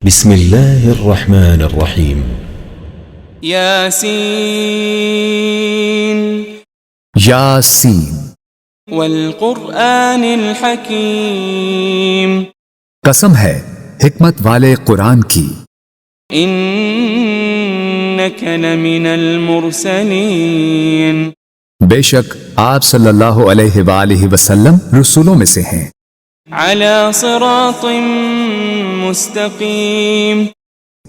بسم الله الرحمن الرحيم ياسين یاسین والقرآن الحكيم قسم ہے حکمت والے قرآن کی، إنك لمن المرسلين بے شک آپ صلی اللہ علیہ وآلہ وسلم رسولوں میں سے ہیں، على صراط مستقيم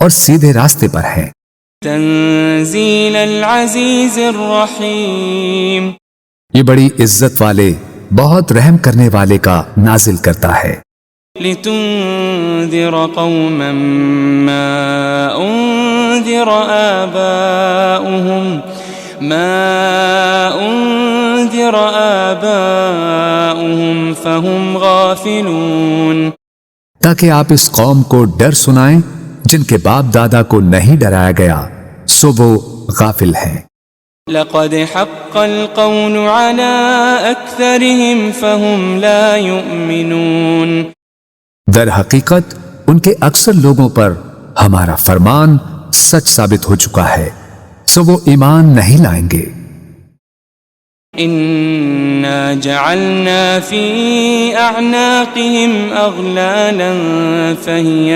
اور سیدھے راستے پر ہیں، تنزيل العزيز الرحيم یہ بڑی عزت والے بہت رحم کرنے والے کا نازل کرتا ہے، لتنذر قوما ما أنذر آباؤهم فهم غافلون تاکہ آپ اس قوم کو ڈر سنائیں جن کے باپ دادا کو نہیں ڈرایا گیا سو وہ غافل ہیں۔ لقد حق القول على أكثرهم فهم لا يؤمنون در حقیقت ان کے اکثر لوگوں پر ہمارا فرمان سچ ثابت ہو چکا ہے سو وہ ایمان نہیں لائیں گے۔ إنا جعلنا في أعناقهم أغلالا فهي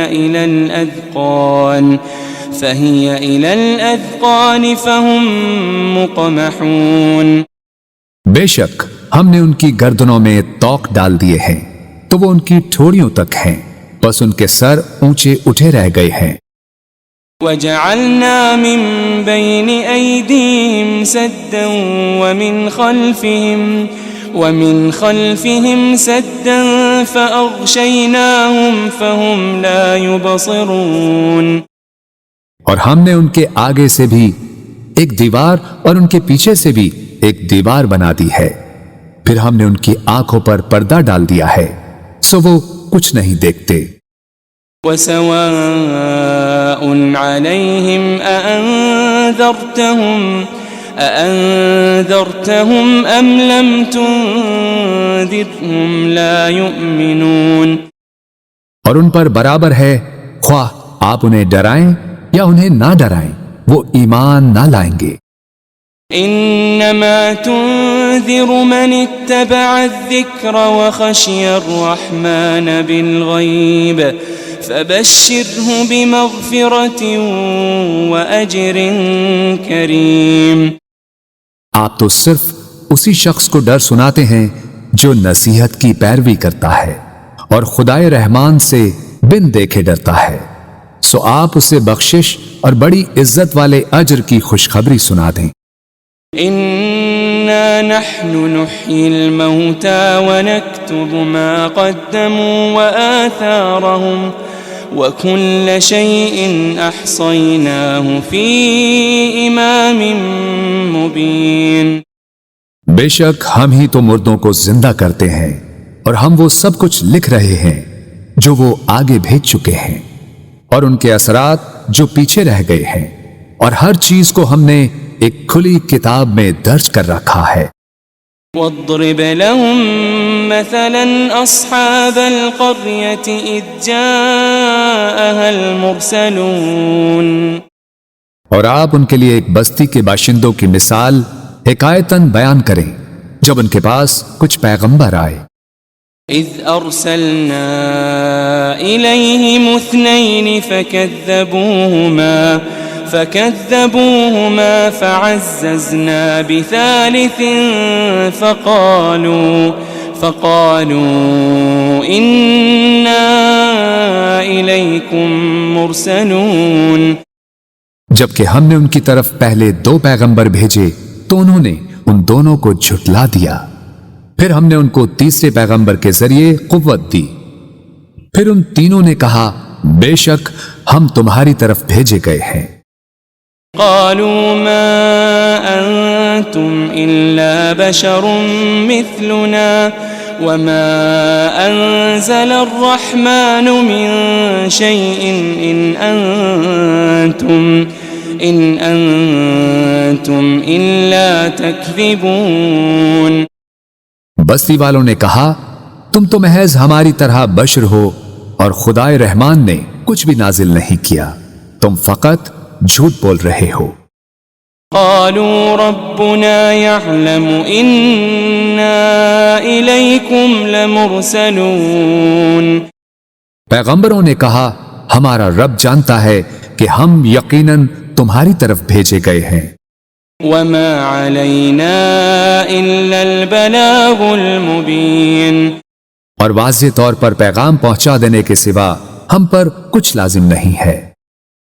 إلى الأذقان فهم مقمحون بے شک ہم نے ان کی گردنوں میں توق ڈال دیے ہیں تو وہ ان کی ٹھوڑیوں تک ہیں، بس ان کے سر اونچے اٹھے رہ گئے ہیں۔ وجعلنا من بين أيديهم سدا ومن خلفهم سدا فأغشيناهم فهم لا يبصرون اور ہم نے ان کے آگے سے بھی ایک دیوار اور ان کے پیچھے سے بھی ایک دیوار بنا دی ہے، پھر ہم نے ان کی آنکھوں پر پردہ ڈال دیا ہے سو وہ کچھ نہیں دیکھتے۔ وسواء عليهم أأنذرتهم أم لم تنذرهم لا يؤمنون اور ان پر برابر ہے خواہ آپ انہیں ڈرائیں یا انہیں نہ ڈرائیں وہ ایمان نہ لائیں گے۔ إنما تنذر من اتبع الذكر وخشي الرحمن بالغيب فبشره بمغفرة وأجر كريم آپ تو صرف اسی شخص کو ڈر سناتے ہیں جو نصیحت کی پیروی کرتا ہے اور خدائے رحمان سے بن دیکھے ڈرتا ہے، سو آپ اسے بخشش اور بڑی عزت والے اجر کی خوشخبری سنا دیں۔ إنا نحن نحيي الموتى ونكتب ما قدموا وآثارهم وكل شيء أحصيناه في إمام مبين بے شک ہم ہی تو مردوں کو زندہ کرتے ہیں اور ہم وہ سب کچھ لکھ رہے ہیں جو وہ آگے بھیج چکے ہیں اور ان کے اثرات جو پیچھے رہ گئے ہیں، اور ہر چیز کو ہم نے ایک کھلی کتاب میں درج کر رکھا ہے۔ واضرب لهم مثلا أصحاب القرية إذ جاءها المرسلون اور آپ ان کے لیے ایک بستی کے باشندوں کی مثال حکایتاً بیان کریں جب ان کے پاس کچھ پیغمبر آئے۔ إذ أرسلنا إليهم اثنين فكذبوهما فعززنا بثالث فقالوا إنا إليكم مرسلون جبکہ ہم نے ان کی طرف پہلے 2 پیغمبر بھیجے تو انہوں نے ان دونوں کو جھٹلا دیا، پھر ہم نے ان کو تیسرے پیغمبر کے ذریعے قوت دی، پھر ان تینوں نے کہا بے شک ہم تمہاری طرف بھیجے گئے ہیں۔ قالوا ما أنتم إلا بشر مثلنا وما أنزل الرحمن من شيء إن أنتم إلا تكذبون بستی والوں نے کہا تم تو محض ہماری طرح بشر ہو اور خدائے رحمان نے کچھ بھی نازل نہیں کیا، تم فقط جھوٹ بول رہے ہو۔ قالوا ربنا يعلم إنا إليكم لمرسلون۔ پیغمبروں نے کہا ہمارا رب جانتا ہے کہ ہم یقیناً تمہاری طرف بھیجے گئے ہیں۔ وما علينا إلا البلاغ المبين۔ اور واضح طور پر پیغام پہنچا دینے کے سوا ہم پر کچھ لازم نہیں ہے۔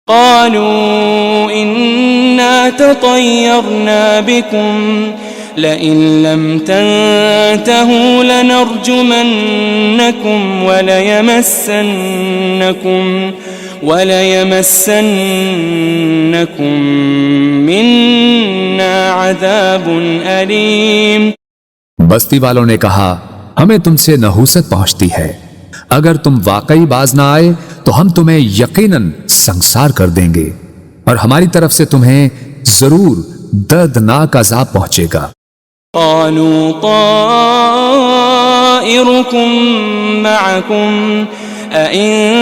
قالوا إنا تطيرنا بكم لئن لم تنتهوا لنرجمنكم وليمسنكم منا عذاب أليم۔ بستی والوں نے کہا ہمیں تم سے نحوست پہنچتی ہے، اگر تم واقعی باز نہ آئے تو ہم تمہیں یقیناً سنسار کر دیں گے، اور ہماری طرف سے تمہیں ضرور دردناک عذاب پہنچے گا۔ قالوا طائركم معكم أئن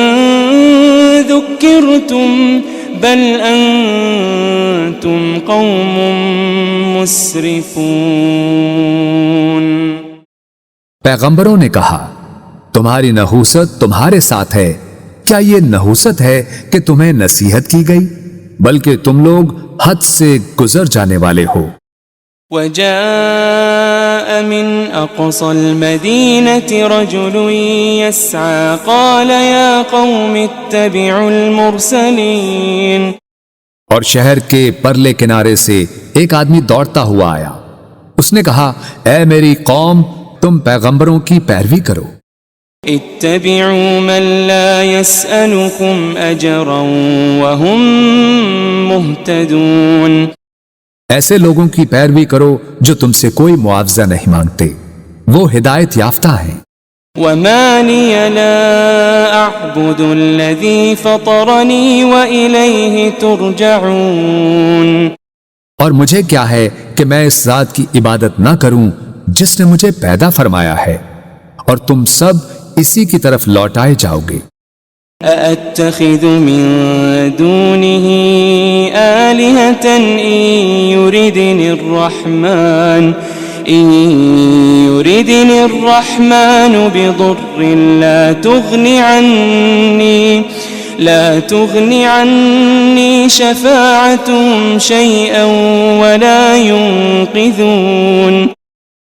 ذكرتم بل أنتم قوم مسرفون۔ پیغمبروں نے کہا تمہاری نحوست تمہارے ساتھ ہے، کیا یہ نحوست ہے کہ تمہیں نصیحت کی گئی؟ بلکہ تم لوگ حد سے گزر جانے والے ہو۔ وجاء من أقصى المدينة رجل يسعى قال يا قوم اتبعوا المرسلين۔ اور شہر کے پرلے کنارے سے ایک آدمی دوڑتا ہوا آیا، اس نے کہا اے میری قوم تم پیغمبروں کی پیروی کرو۔ اتبعوا من لا يسألكم أجرا وهم مهتدون۔ ایسے لوگوں کی پیروی کرو جو تم سے کوئی معاوضہ نہیں مانگتے، وہ ہدایت یافتہ ہیں۔ وما لي لا أعبد الذي فطرني وإليه ترجعون۔ اور مجھے کیا ہے کہ میں اس ذات کی عبادت نہ کروں جس نے مجھے پیدا فرمایا ہے، اور تم سب اسی کی طرف لوٹائے جاؤ گے۔ أأتخذ من دونه آلهة إن يردني الرحمن بضر لا تغني عني شفاعتهم شيئا ولا ينقذون۔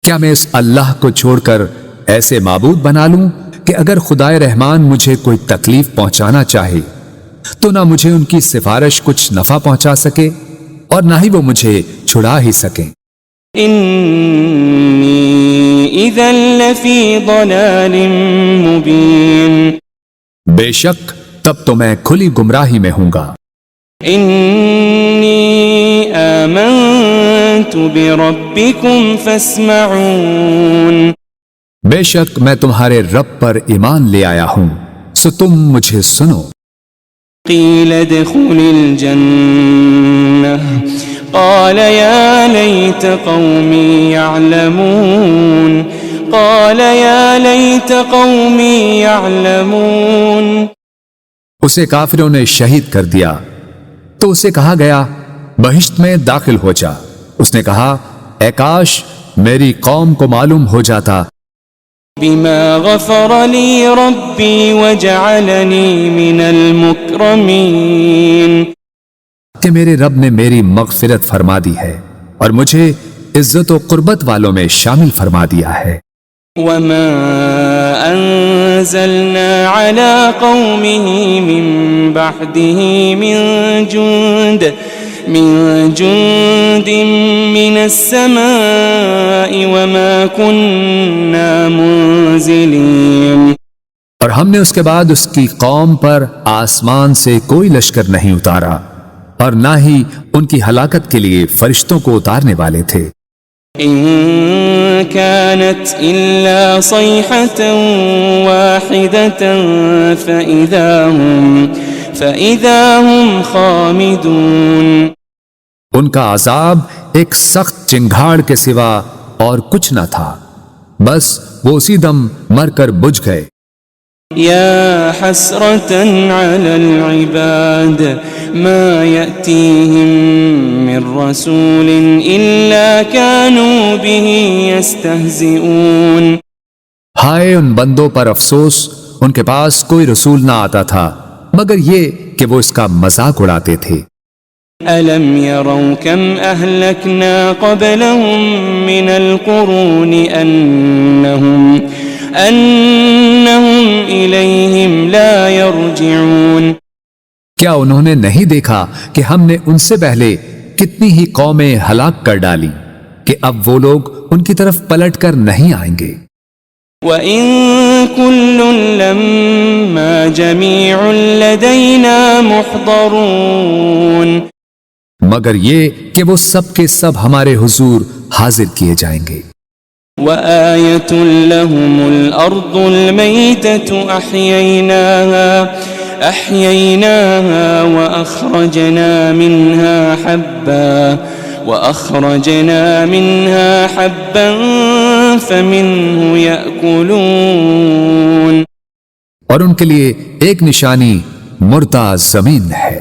کیا میں اس اللہ کو چھوڑ کر ایسے معبود بنا لوں کہ اگر خدائے رحمان مجھے کوئی تکلیف پہنچانا چاہے تو نہ مجھے ان کی سفارش کچھ نفع پہنچا سکے اور نہ ہی وہ مجھے چھڑا ہی سکیں۔ انی اذا لفی ضلال مبین۔ بے شک تب تو میں کھلی گمراہی میں ہوں گا۔ انی آمنت بربکم فاسمعون۔ بے شک میں تمہارے رب پر ایمان لے آیا ہوں، سو تم مجھے سنو۔ قیل ادخل الجنہ قال یا لیت قومی یعلمون۔ قال یا لیت قومی یعلمون۔ اسے کافروں نے شہید کر دیا تو اسے کہا گیا بہشت میں داخل ہو جا۔ اس نے کہا اے کاش میری قوم کو معلوم ہو جاتا بما غفر لی ربی وجعلنی من المکرمین، کہ میرے رب نے میری مغفرت فرما دی ہے اور مجھے عزت و قربت والوں میں شامل فرما دیا ہے۔ وما انزلنا على قومه من بعده من جند من السماء وما كنا منزلين۔ اور ہم نے اس کے بعد اس کی قوم پر آسمان سے کوئی لشکر نہیں اتارا اور نہ ہی ان کی ہلاکت کے لیے فرشتوں کو اتارنے والے تھے۔ إن كانت إلا صيحة واحدة فإذا هم خامدون۔ ان کا عذاب ایک سخت چنگھاڑ کے سوا اور کچھ نہ تھا، بس وہ اسی دم مر کر بجھ گئے۔ يا حسرة على العباد ما يأتيهم من رسول إلا كانوا به يستهزئون. ہائے ان بندوں پر افسوس، ان کے پاس کوئی رسول نہ آتا تھا مگر یہ کہ وہ اس کا مذاق اڑاتے تھے. ألم يروا كم أهلكنا قبلهم من القرون أنهم إليهم لا يرجعون. کیا انہوں نے نہیں دیکھا کہ ہم نے ان سے پہلے کتنی ہی قومیں ہلاک کر ڈالی کہ اب وہ لوگ ان کی طرف پلٹ کر نہیں آئیں گے. وَإِن كُلٌّ لَمَّا جَمِيعٌ لَدَيْنَا مُحْضَرُونَ. مگر یہ کہ وہ سب کے سب ہمارے حضور حاضر کیے جائیں گے. وَآيَةٌ لَهُمُ الْأَرْضُ الْمَيْتَةُ أَحْيَيْنَاهَا وَأَخْرَجْنَا مِنْهَا حَبًّا فَمِنْهُ يَأْكُلُونَ. اور ان کے لیے ایک نشانی مردہ زمین ہے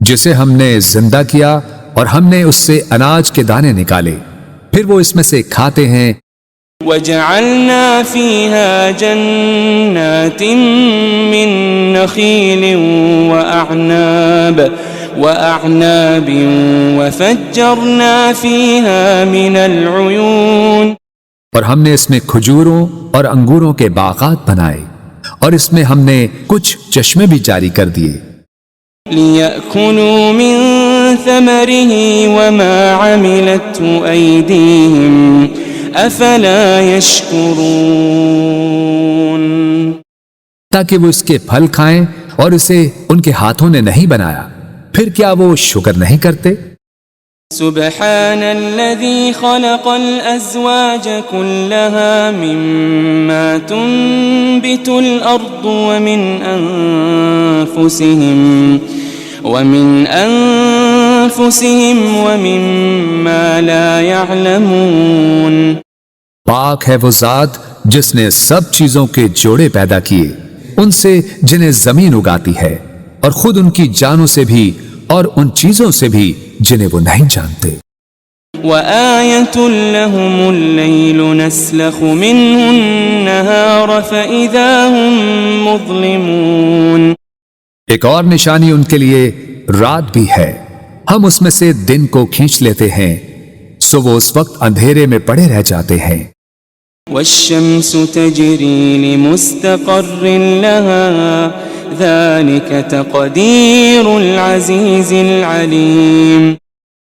جسے ہم نے زندہ کیا اور ہم نے اس سے اناج کے دانے نکالے، پھر وہ اس میں سے کھاتے ہیں. وَجَعَلْنَا فِيهَا جَنَّاتٍ مِّن نَخِيلٍ وَأَعْنَابٍ وَفَجَّرْنَا فِيهَا مِنَ الْعُيُونِ. اور ہم نے اس میں کھجوروں اور انگوروں کے باغات بنائے اور اس میں ہم نے کچھ چشمے بھی جاری کر دیے. لِيَأْكُلُوا مِن ثَمَرِهِ وَمَا عَمِلَتْهُ أَيْدِيهِمْ أَفَلَا يَشْكُرُونَ. تاکہ وہ اس کے پھل کھائیں اور اسے ان کے ہاتھوں نے نہیں بنایا، پھر کیا وہ شکر نہیں کرتے؟ سبحان الذي خلق الأزواج كلها مما تنبت الأرض ومن أنفسهم ومما لا يعلمون. پاک ہے وہ ذات جس نے سب چیزوں کے جوڑے پیدا کیے، ان سے جنہیں زمین اگاتی ہے اور خود ان کی جانوں سے بھی اور ان چیزوں سے بھی جنہیں وہ نہیں جانتے. وَآيَةٌ لَهُمُ اللَّيْلُ نَسْلَخُ مِنْهُ النَّهَارَ فَإِذَا هُمْ مُظْلِمُونَ. ایک اور نشانی ان کے لیے رات بھی ہے، ہم اس میں سے دن کو کھینچ لیتے ہیں سو وہ اس وقت اندھیرے میں پڑے رہ جاتے ہیں. وَالشَّمْسُ تَجْرِي لِمُسْتَقَرٍّ لَهَا ذَلِكَ تَقْدِيرُ الْعَزِيزِ الْعَلِيمِ.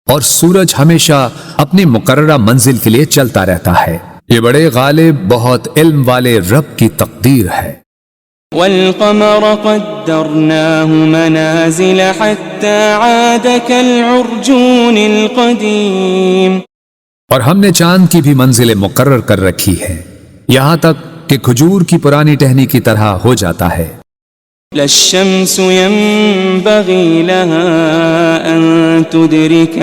اور سورج ہمیشہ اپنی مقررہ منزل کے لیے چلتا رہتا ہے، یہ بڑے غالب بہت علم والے رب کی تقدیر ہے. وَالْقَمَرَ قَدَّرْنَاهُ مَنَازِلَ حَتَّى عَادَ كَالْعُرْجُونِ الْقَدِيمِ. اور ہم نے چاند کی بھی منزلیں مقرر کر رکھی ہے یہاں تک کہ کھجور کی پرانی ٹہنی کی طرح ہو جاتا ہے. لا الشمس ينبغي لها أن تدرك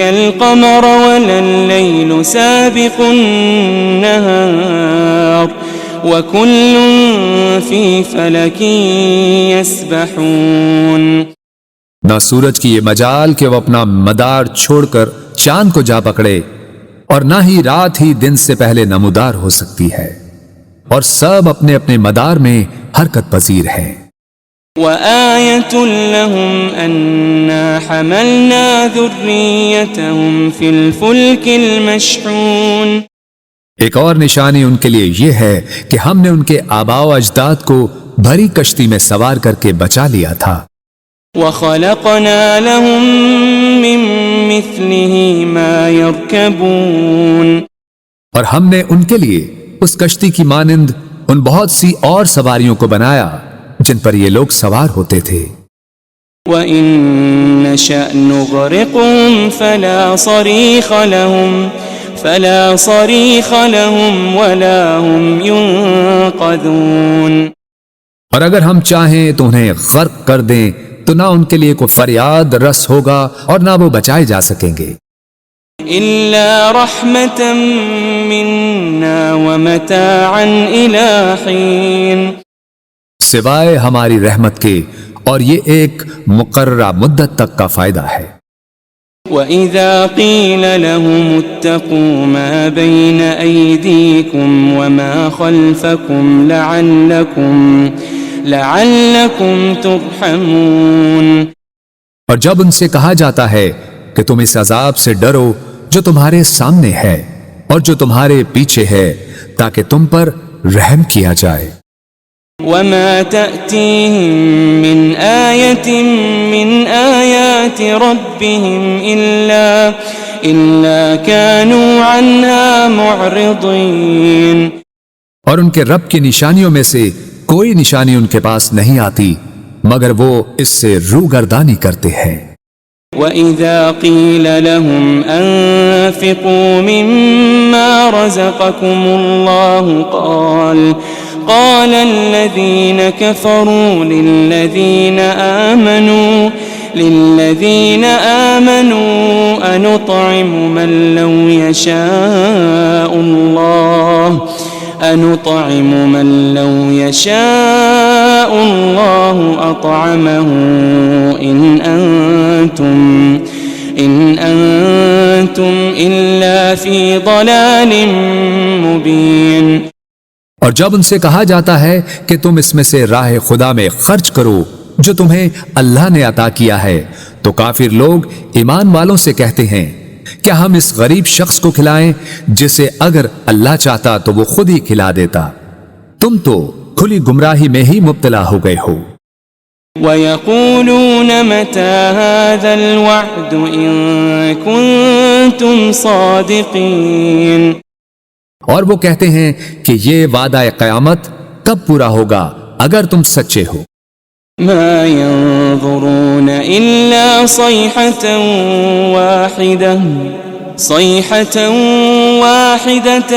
القمر ولا الليل سابق النهار وكل في فلك يسبحون. نہ سورج کی یہ مجال کہ وہ اپنا مدار چھوڑ کر چاند کو جا پکڑے، اور نہ ہی رات ہی دن سے پہلے نمودار ہو سکتی ہے، اور سب اپنے اپنے مدار میں حرکت پذیر ہیں. وَآيَةٌ لَهُمْ أَنَّا حَمَلْنَا ذُرِّيَّتَهُمْ فِي الْفُلْكِ الْمَشْحُونِ. ایک اور نشانی ان کے لیے یہ ہے کہ ہم نے ان کے آباء و اجداد کو بھری کشتی میں سوار کر کے بچا لیا تھا. وَخَلَقْنَا لَهُم مِّن مِّثْلِهِ مَا يَرْكَبُونَ. اور ہم نے ان کے لیے اس کشتی کی مانند ان بہت سی اور سواریوں کو بنایا جن پر یہ لوگ سوار ہوتے تھے. وَإِن نَّشَأْ نُغْرِقْهُمْ فَلَا صَرِيخَ لَهُمْ وَلَا هُمْ يُنقَذُونَ. اور اگر ہم چاہیں تو انہیں غرق کر دیں تو نہ ان کے لیے کوئی فریاد رس ہوگا اور نہ وہ بچائے جا سکیں گے. إلا رحمة منا ومتاعا إلى حين سوائے ہماری رحمت کے، اور یہ ایک مقررہ مدت تک کا فائدہ ہے۔ وَإِذَا قِيلَ لَهُمُ اتَّقُوا مَا بَيْنَ أَيْدِيكُمْ وَمَا خَلْفَكُمْ لَعَلَّكُمْ تُرْحَمُونَ، اور جب ان سے کہا جاتا ہے کہ تم اس عذاب سے ڈرو جو تمہارے سامنے ہے اور جو تمہارے پیچھے ہے، تاکہ تم پر رحم کیا جائے۔ وَمَا تَأْتِيهِم مِّنْ آيَةٍ مِّنْ آيَاتِ رَبِّهِمْ إِلَّا كَانُوا عَنْهَا مُعْرِضِينَ، اور ان کے رب کی نشانیوں میں سے کوئی نشانی ان کے پاس نہیں آتی مگر وہ اس سے روگردانی کرتے ہیں۔ وَإِذَا قِيلَ لَهُمْ أَنفِقُوا مِمَّا رَزَقَكُمُ اللَّهُ قال الذين كفروا للذين آمنوا أنطعم من لو يشاء الله أطعمه إن أنتم إلا في ضلال مبين۔ اور جب ان سے کہا جاتا ہے کہ تم اس میں سے راہ خدا میں خرچ کرو جو تمہیں اللہ نے عطا کیا ہے، تو کافر لوگ ایمان والوں سے کہتے ہیں کیا ہم اس غریب شخص کو کھلائیں جسے اگر اللہ چاہتا تو وہ خود ہی کھلا دیتا؟ تم تو کھلی گمراہی میں ہی مبتلا ہو گئے ہو۔ وَيَقُولُونَ مَتَى هَذَا الْوَعْدُ إِن كُنتُمْ صَادِقِينَ، اور وہ کہتے ہیں کہ یہ وعدہ قیامت کب پورا ہوگا اگر تم سچے ہو۔ ما ينظرون إلا صيحة واحدة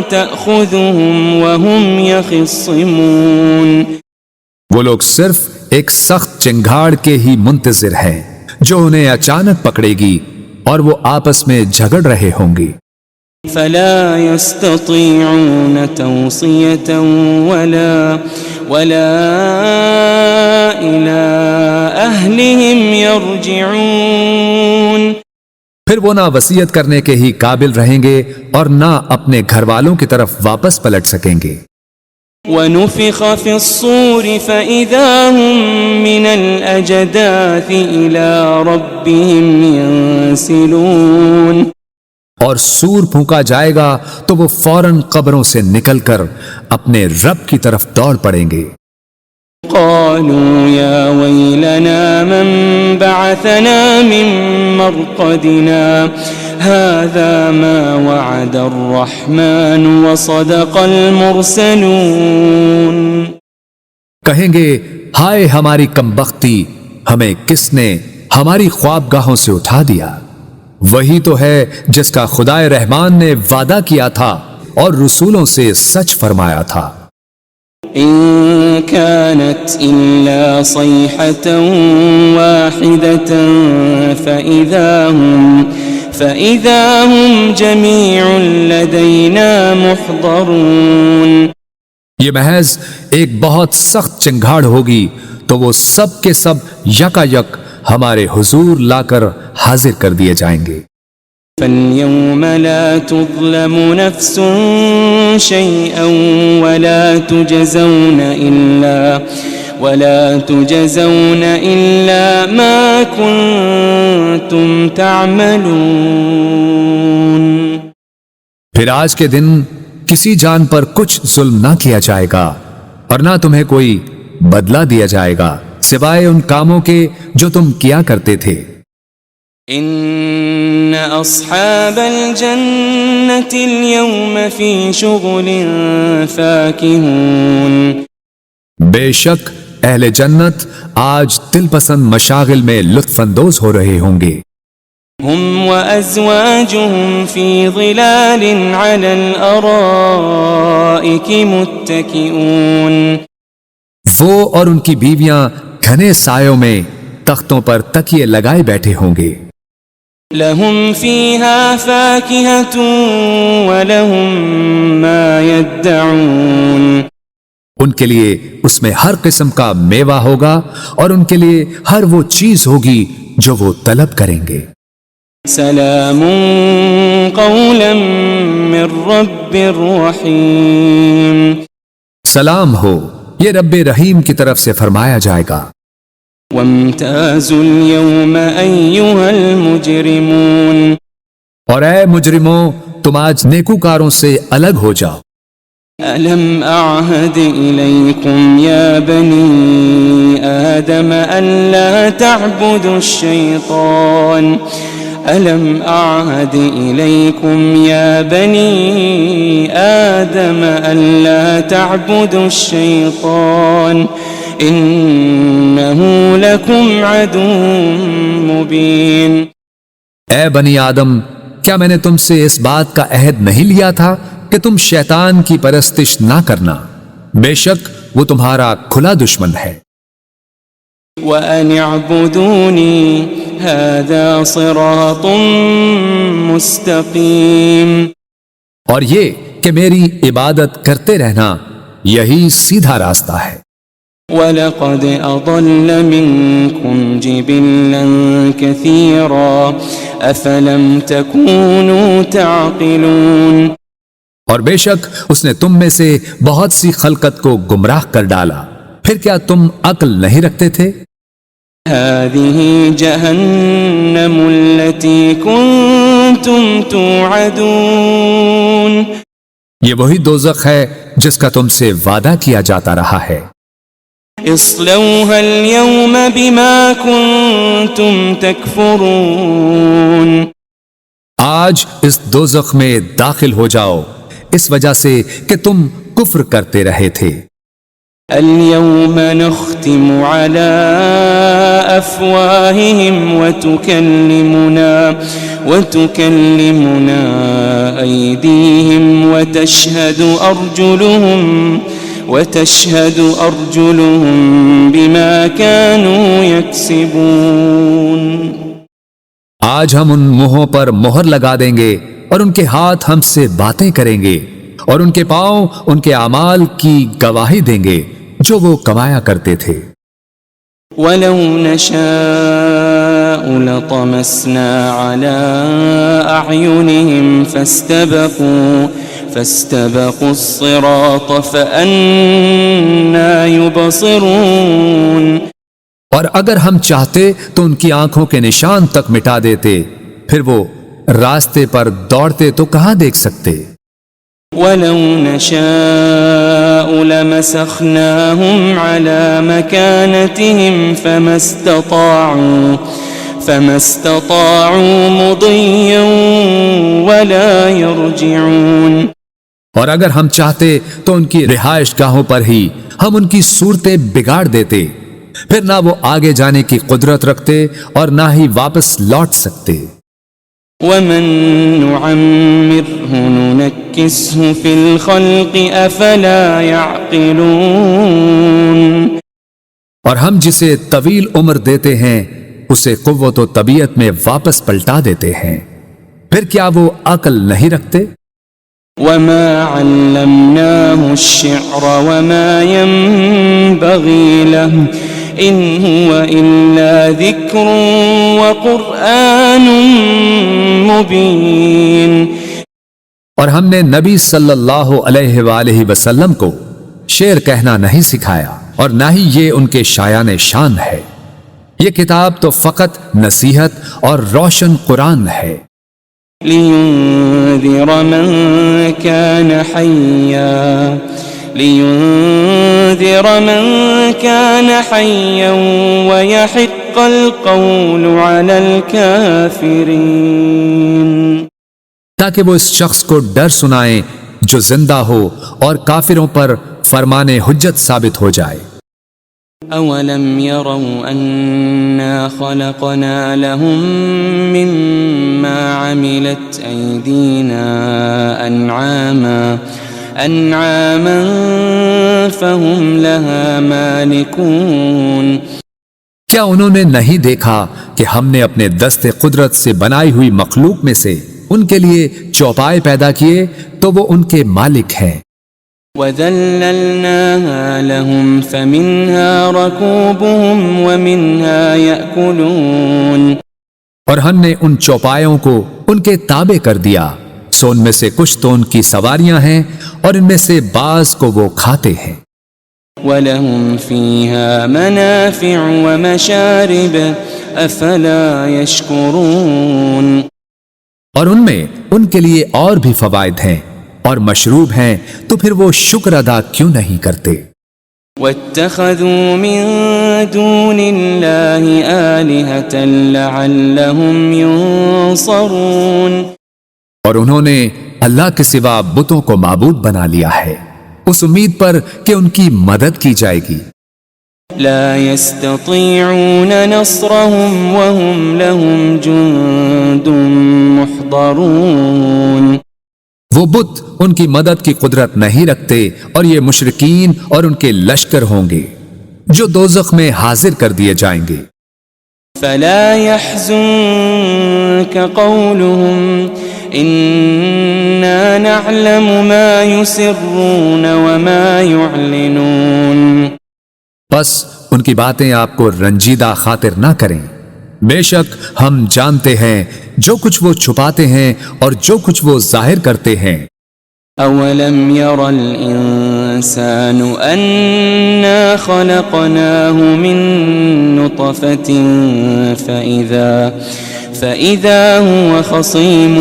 تأخذهم وهم يخصمون، وہ لوگ صرف ایک سخت چنگھاڑ کے ہی منتظر ہیں جو انہیں اچانک پکڑے گی اور وہ آپس میں جھگڑ رہے ہوں گے۔ فلا يستطيعون توصية ولا إلى أهلهم يرجعون، پھر وہ نہ وصیت کرنے کے ہی قابل رہیں گے اور نہ اپنے گھر والوں کی طرف واپس پلٹ سکیں گے۔ وَنُفِخَ فِي الصُّورِ فَإِذَا هُم مِّنَ الْأَجْدَاثِ إِلَى رَبِّهِمْ يَنسِلُونَ، اور سور پھونکا جائے گا تو وہ فوراً قبروں سے نکل کر اپنے رب کی طرف دوڑ پڑیں گے۔ قالوا يا ويلنا من بعثنا من مرقدنا هذا ما وعد الرحمن وصدق المرسلون، کہیں گے ہائے ہماری کمبختی، ہمیں کس نے ہماری خوابگاہوں سے اٹھا دیا؟ وہی تو ہے جس کا خدائے رحمان نے وعدہ کیا تھا اور رسولوں سے سچ فرمایا تھا۔ إن كانت إلا صيحة واحدة فإذا هم جميع لدينا محضرون، یہ محض ایک بہت سخت چنگھاڑ ہوگی تو وہ سب کے سب یکا یک ہمارے حضور لا کر حاضر کر دیے جائیں گے۔ فَالْيَوْمَ لَا تُظْلَمُ نَفْسٌ شَيْئًا وَلَا تُجَزَوْنَ إِلَّا مَا كُنتُمْ تَعْمَلُونَ، پھر آج کے دن کسی جان پر کچھ ظلم نہ کیا جائے گا اور نہ تمہیں کوئی بدلہ دیا جائے گا سوائے ان کاموں کے جو تم کیا کرتے تھے۔ ان اصحاب الجنة اليوم في شغل فاكهون، بے شک اہل جنت آج دل پسند مشاغل میں لطف اندوز ہو رہے ہوں گے۔ هم وازواجهم في ظلال على الارائك متكئون، وہ اور ان کی بیویاں گھنے سایوں میں تختوں پر تکیے لگائے بیٹھے ہوں گے۔ لهم فيها فاكهة ولهم ما يدعون ان کے لیے اس میں ہر قسم کا میوہ ہوگا اور ان کے لیے ہر وہ چیز ہوگی جو وہ طلب کریں گے۔ سلام قولا من رب رحیم، سلام ہو، یہ رب رحیم کی طرف سے فرمایا جائے گا۔ وامتازوا اليوم أيها المجرمون، اور اے مجرموں، تم آج نیکوکاروں سے الگ ہو جاؤ۔ ألم أعهد إليكم يا بني آدم ألا تعبدوا الشيطان ألم أعهد إليكم يا بني آدم ألا تعبدوا الشيطان إنه لكم عدو مبين۔ اے بنی آدم، کیا میں نے تم سے اس بات کا عہد نہیں لیا تھا کہ تم شیطان کی پرستش نہ کرنا؟ بے شک وہ تمہارا کھلا دشمن ہے۔ وَأَنِ اعْبُدُونِي هَذَا صِرَاطٌ مُسْتَقِيمٌ، اور یہ کہ میری عبادت کرتے رہنا یہی سیدھا راستہ ہے۔ وَلَقَدْ أَضَلَّ مِنْكُمْ جِبِلًّا كَثِيرًا أَفَلَمْ تَكُونُوا تَعْقِلُونَ، اور بے شک اس نے تم میں سے بہت سی خلقت کو گمراہ کر ڈالا، پھر کیا تم عقل نہیں رکھتے تھے؟ هذه جهنم التي كنتم توعدون، یہ وہی دوزخ ہے جس کا تم سے وعدہ کیا جاتا رہا ہے۔ اصلوها اليوم بما كنتم تكفرون، آج اس دوزخ میں داخل ہو جاؤ اس وجہ سے کہ تم کفر کرتے رہے تھے۔ اليوم نختم على أفواههم وتكلمنا أيديهم وتشهد أرجلهم بما كانوا يكسبون۔ آج ہم ان منہوں پر مہر لگا دیں گے اور ان کے ہاتھ ہم سے باتیں کریں گے اور ان کے پاؤں ان کے اعمال کی گواہی دیں گے جو وہ کمایا کرتے تھے۔ وَلَوْ نَشَاءُ لَطَمَسْنَا عَلَىٰ أَعْيُنِهِمْ فَاسْتَبَقُوا الصِّرَاطَ فَأَنَّىٰ يُبْصِرُونَ، اور اگر ہم چاہتے تو ان کی آنکھوں کے نشان تک مٹا دیتے، پھر وہ راستے پر دوڑتے تو کہاں دیکھ سکتے؟ وَلَوْ نَشَاءُ لَمَسَخْنَاهُمْ عَلَىٰ مَكَانَتِهِمْ فَمَا اسْتَطَاعُوا مُضِيًّا وَلَا يَرْجِعُونَ، اور اگر ہم چاہتے تو ان کی رہائش گاہوں پر ہی ہم ان کی صورتیں بگاڑ دیتے، پھر نہ وہ آگے جانے کی قدرت رکھتے اور نہ ہی واپس لوٹ سکتے۔ وَمَن نُعَمِّرْهُ نُنَكِّسْهُ فِي الْخَلْقِ أَفَلَا يَعْقِلُونَ، اور ہم جسے طویل عمر دیتے ہیں اسے قوت و طبیعت میں واپس پلٹا دیتے ہیں، پھر کیا وہ عقل نہیں رکھتے؟ وَمَا عَلَّمْنَاهُ الشِّعْرَ وَمَا يَنبَغِي لَهُ إِنْ هُوَ إِلَّا ذِكْرٌ وَقُرْآنٌ مُبِينٌ، اور ہم نے نبی صلی اللہ علیہ وآلہ وسلم کو شعر کہنا نہیں سکھایا اور نہ ہی یہ ان کے شایان شان ہے، یہ کتاب تو فقط نصیحت اور روشن قرآن ہے۔ لِيُنذِرَ مَن كَانَ حَيًّا وَيَحِقَّ الْقَوْلُ عَلَى الْكَافِرِينَ، تاکہ وہ اس شخص کو ڈر سنائیں جو زندہ ہو اور کافروں پر فرمان حجت ثابت ہو جائے۔ أَوَلَمْ يَرَوْا أَنَّا خَلَقْنَا لَهُم مِّمَّا عَمِلَتْ أَيْدِينَا أَنْعَامًا فَهُمْ لَهَا مَالِكُونَ، کیا انہوں نے نہیں دیکھا کہ ہم نے اپنے دست قدرت سے بنائی ہوئی مخلوق میں سے ان کے لیے چوپائے پیدا کیے تو وہ ان کے مالک ہیں۔ وَذَلَّلْنَاهَا لَهُمْ فَمِنْهَا رَكُوبُهُمْ وَمِنْهَا يَأْكُلُونَ، اور ہم نے ان چوپایوں کو ان کے تابع کر دیا، سو ان میں سے کچھ تو ان کی سواریاں ہیں اور ان میں سے بعض کو وہ کھاتے ہیں۔ وَلَهُمْ فِيهَا مَنَافِعُ وَمَشَارِبُ أَفَلَا يَشْكُرُونَ، اور ان میں ان کے لیے اور بھی فوائد ہیں اور مشروب ہیں، تو پھر وہ شکر ادا کیوں نہیں کرتے؟ وَاتَّخَذُوا مِن دُونِ اللَّهِ آلِهَةً لَعَلَّهُمْ يُنصَرُونَ، اور انہوں نے اللہ کے سوا بتوں کو معبود بنا لیا ہے اس امید پر کہ ان کی مدد کی جائے گی۔ لا يستطيعون نصرهم وهم لهم جند محضرون، وہ بت ان کی مدد کی قدرت نہیں رکھتے اور یہ مشرکین اور ان کے لشکر ہوں گے جو دوزخ میں حاضر کر دیے جائیں گے۔ فلا يحزنك قولهم إنا نعلم ما يسرون وما يعلنون، بس ان کی باتیں آپ کو رنجیدہ خاطر نہ کریں، بے شک ہم جانتے ہیں جو کچھ وہ چھپاتے ہیں اور جو کچھ وہ ظاہر کرتے ہیں۔ أولم ير الإنسان أنا خلقناه من نطفة فإذا هو خصيم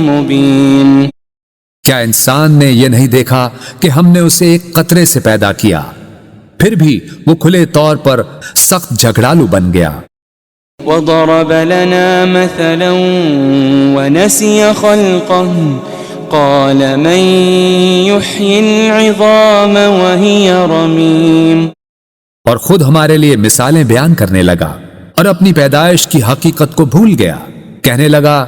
مبين، کیا انسان نے یہ نہیں دیکھا کہ ہم نے اسے ایک قطرے سے پیدا کیا، پھر بھی وہ کھلے طور پر سخت جھگڑالو بن گیا۔ وضرب لنا مثلا ونسي خلقه قال من يحيي العظام وهي رميم، اور خود ہمارے لیے مثالیں بیان کرنے لگا اور اپنی پیدائش کی حقیقت کو بھول گیا، کہنے لگا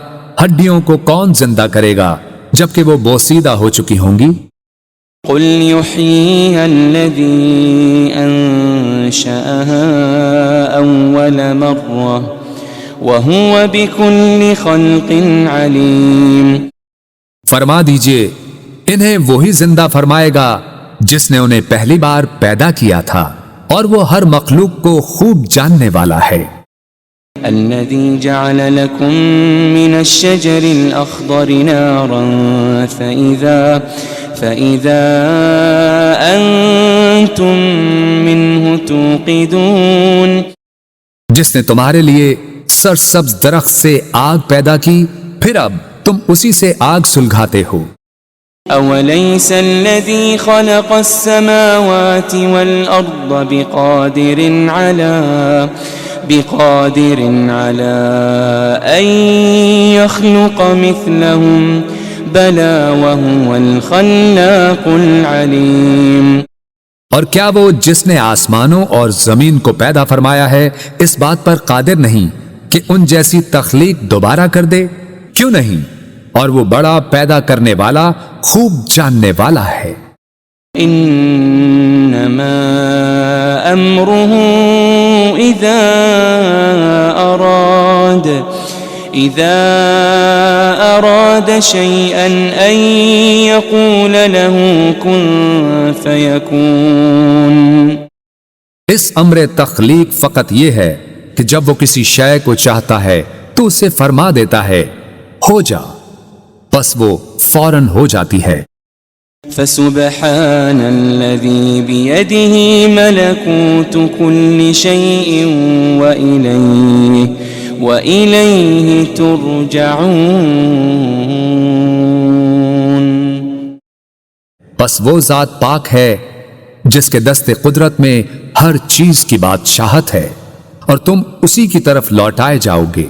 ہڈیوں کو کون زندہ کرے گا جبکہ وہ بوسیدہ ہو چکی ہوں گی۔ قل يحييها الذي أنشأها أول مرة وهو بكل خلق عليم، فرما دیجئے انہیں وہی زندہ فرمائے گا جس نے انہیں پہلی بار پیدا کیا تھا اور وہ ہر مخلوق کو خوب جاننے والا ہے۔ الذي جعل لكم من الشجر الأخضر نارا فإذا أنتم منه توقدون، جس نے تمہارے لیے سرسبز درخت سے آگ پیدا کی پھر اب تم اسی سے آگ سلگھاتے ہو۔ أوليس الذي خلق السماوات والأرض بقادر على أن يخلق مثلهم بلى وهو الخلاق العليم، اور کیا وہ جس نے آسمانوں اور زمین کو پیدا فرمایا ہے اس بات پر قادر نہیں کہ ان جیسی تخلیق دوبارہ کر دے؟ کیوں نہیں، اور وہ بڑا پیدا کرنے والا خوب جاننے والا ہے۔ انما امره اذا اراد شيئا ان يقول له كن فيكون، اس امر تخلیق فقط یہ ہے کہ جب وہ کسی شے کو چاہتا ہے تو اسے فرما دیتا ہے ہو جا، بس وہ فوراً ہو جاتی ہے۔ فسبحان الذي بيده ملكوت كل شيء وإليه ترجعون، بس وہ ذات پاک ہے جس کے دست قدرت میں ہر چیز کی بادشاہت ہے اور تم اسی کی طرف لوٹائے جاؤ گے۔